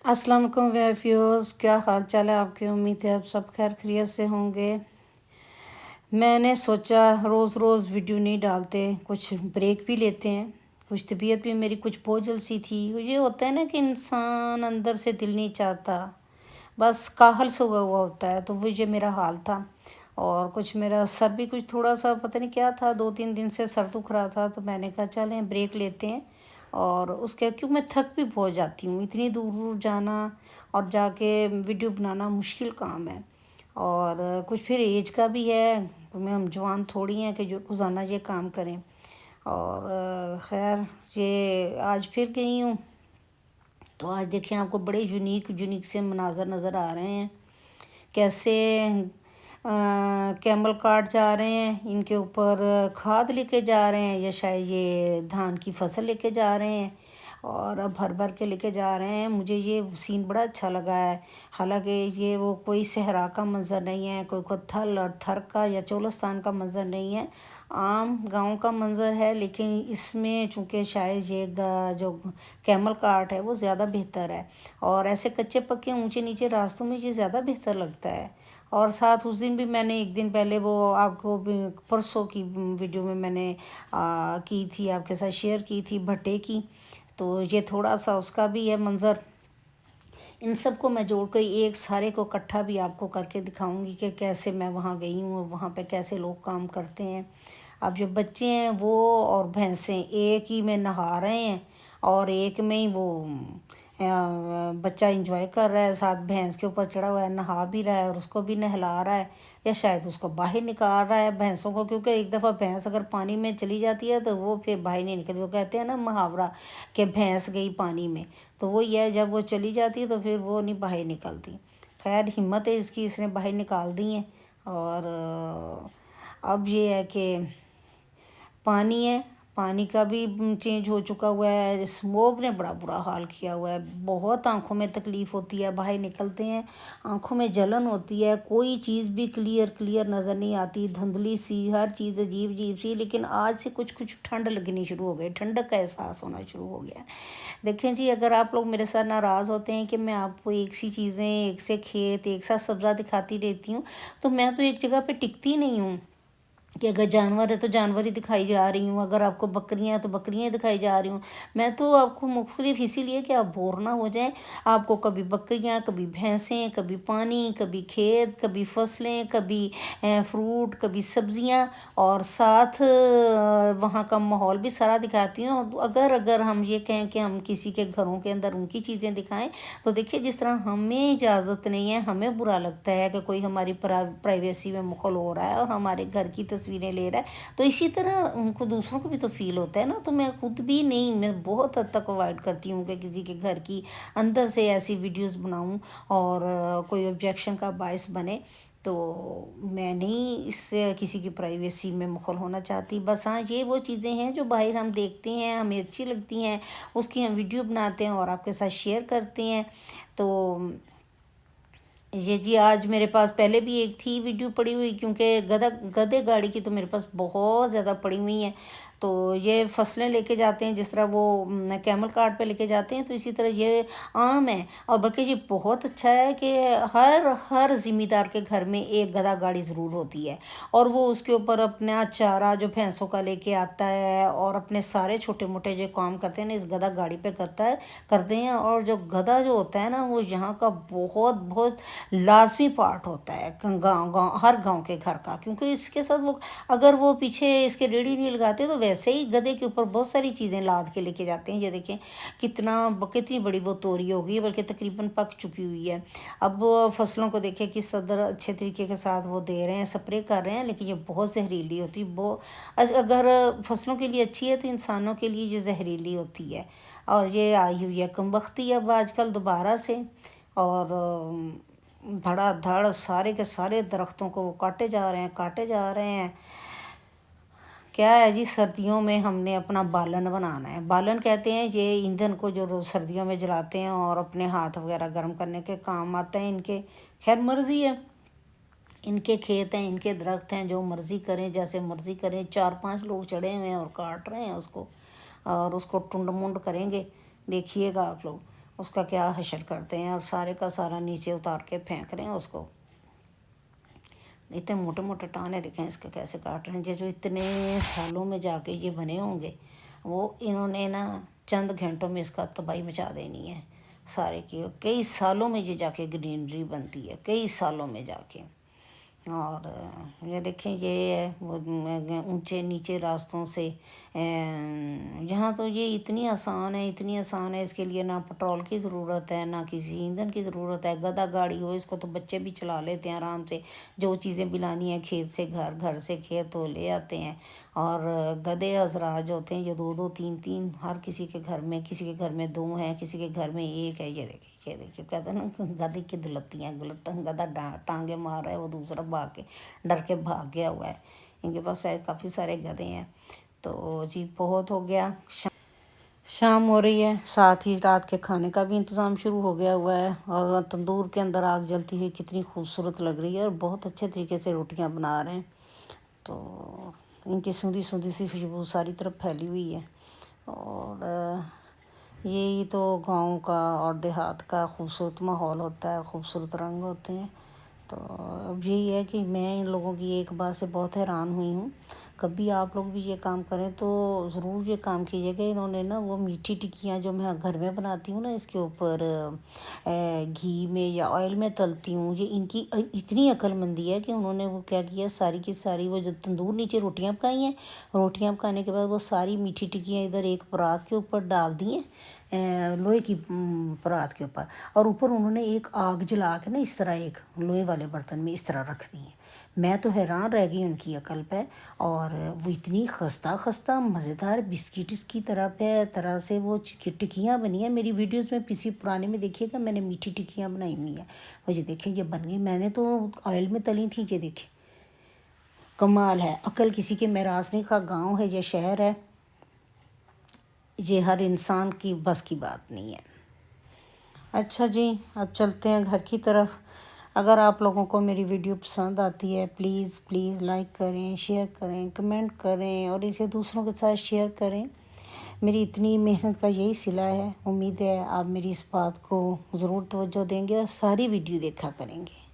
अस्सलाम वालेकुम व्यूअर्स, क्या हाल चाल है आपकी। उम्मीद है आप सब खैर खैरियत से होंगे। मैंने सोचा रोज़ रोज़ वीडियो नहीं डालते, कुछ ब्रेक भी लेते हैं। कुछ तबीयत भी मेरी कुछ बोझल सी थी। ये होता है ना कि इंसान अंदर से दिल नहीं चाहता, बस काहल से हुआ हुआ होता है। तो वो ये मेरा हाल था। और कुछ मेरा सर भी कुछ थोड़ा सा पता नहीं क्या था, 2-3 दिन से सर दुख रहा था। तो मैंने कहा चलें ब्रेक लेते हैं। और उसके क्योंकि मैं थक भी बहुत जाती हूँ, इतनी दूर दूर जाना और जाके वीडियो बनाना मुश्किल काम है। और कुछ फिर एज का भी है, तो मैं हम जवान थोड़ी हैं कि जो रोज़ाना ये काम करें। और खैर ये आज फिर गई हूँ। तो आज देखें आपको बड़े यूनिक यूनिक से मनाज़र नज़र आ रहे हैं। कैसे कैमल कार्ट जा रहे हैं, इनके ऊपर खाद लेके जा रहे हैं, या शायद ये धान की फसल लेके जा रहे हैं। और अब भर भर के लेके जा रहे हैं। मुझे ये सीन बड़ा अच्छा लगा है। हालांकि ये वो कोई सहरा का मंज़र नहीं है, कोई थल और थर का या चोलिस्तान का मंज़र नहीं है, आम गांव का मंज़र है। लेकिन इसमें चूँकि शायद ये जो कैमल कार्ट है वो ज़्यादा बेहतर है। और ऐसे कच्चे पक्के ऊंचे नीचे रास्तों में ये ज़्यादा बेहतर लगता है। और साथ उस दिन भी मैंने एक दिन पहले वो आपको परसों की वीडियो में मैंने की थी, आपके साथ शेयर की थी भट्टे की। तो ये थोड़ा सा उसका भी है मंज़र। इन सब को मैं जोड़ कर एक सारे को इकट्ठा भी आपको करके दिखाऊंगी कि कैसे मैं वहाँ गई हूँ और वहाँ पे कैसे लोग काम करते हैं। अब जो बच्चे हैं वो और भैंसें एक ही में नहा रहे हैं, और एक में ही वो बच्चा इंजॉय कर रहा है, साथ भैंस के ऊपर चढ़ा हुआ है, नहा भी रहा है और उसको भी नहला रहा है, या शायद उसको बाहर निकाल रहा है भैंसों को। क्योंकि एक दफ़ा भैंस अगर पानी में चली जाती है तो वो फिर बाहर नहीं निकलती। वो कहते हैं ना मुहावरा कि भैंस गई पानी में, तो वो ये है जब वो चली जाती है तो फिर वो नहीं बाहर निकलती। खैर हिम्मत है इसकी, इसने बाहर निकाल दी है। और अब ये है कि पानी है, पानी का भी चेंज हो चुका हुआ है। स्मोक ने बड़ा बुरा हाल किया हुआ है, बहुत आंखों में तकलीफ़ होती है, बाहर निकलते हैं आंखों में जलन होती है, कोई चीज़ भी क्लियर क्लियर नज़र नहीं आती, धुंधली सी, हर चीज़ अजीब अजीब सी। लेकिन आज से कुछ कुछ ठंड लगनी शुरू हो गई, ठंडक का एहसास होना शुरू हो गया है। देखें जी, अगर आप लोग मेरे साथ नाराज़ होते हैं कि मैं आपको एक सी चीज़ें, एक से खेत, एक सा सब्ज़ा दिखाती रहती हूँ, तो मैं तो एक जगह पे टिकती नहीं हूँ कि अगर जानवर है तो जानवर ही दिखाई जा रही हूँ, अगर आपको बकरियाँ हैं तो बकरियाँ दिखाई जा रही हूँ। मैं तो आपको मुख्तलिफ इसीलिए कि आप बोर ना हो जाएं। आपको कभी बकरियाँ, कभी भैंसें, कभी पानी, कभी खेत, कभी फसलें, कभी फ्रूट, कभी सब्जियाँ, और साथ वहाँ का माहौल भी सारा दिखाती हूँ। और अगर अगर हम ये कहें कि हम किसी के घरों के अंदर उनकी चीज़ें दिखाएं, तो देखिए जिस तरह हमें इजाज़त नहीं है, हमें बुरा लगता है कि कोई हमारी प्राइवेसी में मुखल हो रहा है और हमारे घर की तस्वीरें ले रहा है, तो इसी तरह उनको दूसरों को भी तो फील होता है ना। तो मैं खुद भी नहीं, मैं बहुत हद तक अवॉइड करती हूँ कि किसी के घर की अंदर से ऐसी वीडियोस बनाऊँ और कोई ऑब्जेक्शन का बायस बने। तो मैं नहीं इससे किसी की प्राइवेसी में मुखल होना चाहती। बस हाँ, ये वो चीज़ें हैं जो बाहर हम देखते हैं, हमें अच्छी लगती हैं, उसकी हम वीडियो बनाते हैं और आपके साथ शेयर करते हैं। तो ये जी आज मेरे पास पहले भी एक थी वीडियो पड़ी हुई, क्योंकि गधे गाड़ी की तो मेरे पास बहुत ज़्यादा पड़ी हुई हैं। तो ये फसलें लेके जाते हैं जिस तरह वो कैमल कार्ट पे लेके जाते हैं, तो इसी तरह ये आम है। और बल्कि ये बहुत अच्छा है कि हर हर ज़िम्मेदार के घर में एक गधा गाड़ी ज़रूर होती है, और वो उसके ऊपर अपना चारा जो भैंसों का लेके आता है और अपने सारे छोटे मोटे जो काम करते हैं ना, इस गधा गाड़ी पे करते हैं। और जो गधा जो होता है ना, वो यहाँ का बहुत बहुत लाजमी पार्ट होता है गांव गांव, हर गांव के घर का। क्योंकि इसके साथ वो, अगर वो पीछे इसके रेड़ी नहीं लगाते तो वैसे ही गधे के ऊपर बहुत सारी चीज़ें लाद के लेके जाते हैं। ये देखें कितनी बड़ी वो तोरी होगी, बल्कि तकरीबन पक चुकी हुई है। अब वो फसलों को देखें किस सदर अच्छे तरीके के साथ वो दे रहे हैं, स्प्रे कर रहे हैं, लेकिन ये बहुत जहरीली होती है। अगर फसलों के लिए अच्छी है तो इंसानों के लिए ये जहरीली होती है। और ये आई हुई है कमबख्ती अब आजकल दोबारा से। और धड़ाधड़ सारे के सारे दरख्तों को वो काटे जा रहे हैं, काटे जा रहे हैं। क्या है जी, सर्दियों में हमने अपना बालन बनाना है। बालन कहते हैं ये ईंधन को जो रोज़ सर्दियों में जलाते हैं और अपने हाथ वगैरह गर्म करने के काम आता है इनके। खैर मर्ज़ी है, इनके खेत हैं, इनके दरख्त हैं, जो मर्ज़ी करें, जैसे मर्ज़ी करें। 4-5 लोग चढ़े हुए हैं और काट रहे हैं उसको, और उसको टुंड मुंड करेंगे, देखिएगा आप लोग। اس کا کیا حشر کرتے ہیں، اور سارے کا سارا نیچے اتار کے پھینک رہے ہیں اس کو۔ اتنے موٹے موٹے ٹانے دیکھیں اس کے کیسے کاٹ رہے ہیں۔ جو اتنے سالوں میں جا کے یہ بنے ہوں گے، وہ انہوں نے نا چند گھنٹوں میں اس کا تباہی مچا دینی ہے سارے کی۔ کئی سالوں میں یہ جا کے گرینری بنتی ہے، کئی سالوں میں جا کے۔ اور یہ دیکھیں یہ اونچے نیچے راستوں سے یہاں تو یہ اتنی آسان ہے، اتنی آسان ہے، اس کے لیے نہ پٹرول کی ضرورت ہے، نہ کسی ایندھن کی ضرورت ہے۔ گدھا گاڑی ہو، اس کو تو بچے بھی چلا لیتے ہیں آرام سے، جو چیزیں بھی لانی ہیں کھیت سے گھر، گھر سے کھیت تو لے آتے ہیں۔ اور گدھے حضرات جو ہوتے ہیں یہ دو دو تین تین، ہر کسی کے گھر میں، کسی کے گھر میں دو ہیں، کسی کے گھر میں ایک ہے۔ یہ دیکھیں کہتے ہیں نا گدھے کی دلتیاں، گدھا ٹانگیں مار رہا ہے، وہ دوسرا بھاگ کے ڈر کے بھاگ گیا ہوا ہے۔ ان کے پاس شاید کافی سارے گدھے ہیں۔ تو جی بہت ہو گیا، شام ہو رہی ہے، ساتھ ہی رات کے کھانے کا بھی انتظام شروع ہو گیا ہوا ہے۔ اور تندور کے اندر آگ جلتی ہوئی کتنی خوبصورت لگ رہی ہے، اور بہت اچھے طریقے سے روٹیاں بنا رہے ہیں۔ تو ان کی سوندھی سوندھی سی خوشبو ساری طرف پھیلی ہوئی ہے۔ اور یہی تو گاؤں کا اور دیہات کا خوبصورت ماحول ہوتا ہے، خوبصورت رنگ ہوتے ہیں۔ تو اب یہی ہے کہ میں ان لوگوں کی ایک بات سے بہت حیران ہوئی ہوں۔ کبھی آپ لوگ بھی یہ کام کریں تو ضرور یہ کام کیجیے گا۔ انہوں نے نا وہ میٹھی ٹکیاں جو میں گھر میں بناتی ہوں نا، اس کے اوپر گھی میں یا آئل میں تلتی ہوں، یہ ان کی اتنی عقل مندی ہے کہ انہوں نے وہ کیا کیا، ساری کی ساری وہ جو تندور نیچے روٹیاں پکائی ہیں، روٹیاں پکانے کے بعد وہ ساری میٹھی ٹکیاں ادھر ایک پرات کے اوپر ڈال دی ہیں، لوہے کی پرات کے اوپر، اور اوپر انہوں نے ایک آگ جلا کے نا اس طرح ایک لوہے والے برتن میں اس طرح رکھ دی ہیں۔ میں تو حیران رہ گئی ان کی عقل پہ۔ اور وہ اتنی خستہ خستہ مزیدار بسکٹس کی طرح سے وہ ٹکیاں بنی ہیں۔ میری ویڈیوز میں کسی پرانے میں دیکھیے گا، میں نے میٹھی ٹکیاں بنائی ہوئی ہیں، وہ یہ دیکھیں یہ بن گئی، میں نے تو آئل میں تلی تھی۔ یہ دیکھیں کمال ہے، عقل کسی کے میراث نہیں، کا گاؤں ہے یا شہر ہے، یہ ہر انسان کی بس کی بات نہیں ہے۔ اچھا جی، اب چلتے ہیں گھر کی طرف۔ اگر آپ لوگوں کو میری ویڈیو پسند آتی ہے، پلیز پلیز لائک کریں، شیئر کریں، کمنٹ کریں، اور اسے دوسروں کے ساتھ شیئر کریں۔ میری اتنی محنت کا یہی صلہ ہے۔ امید ہے آپ میری اس بات کو ضرور توجہ دیں گے اور ساری ویڈیو دیکھا کریں گے۔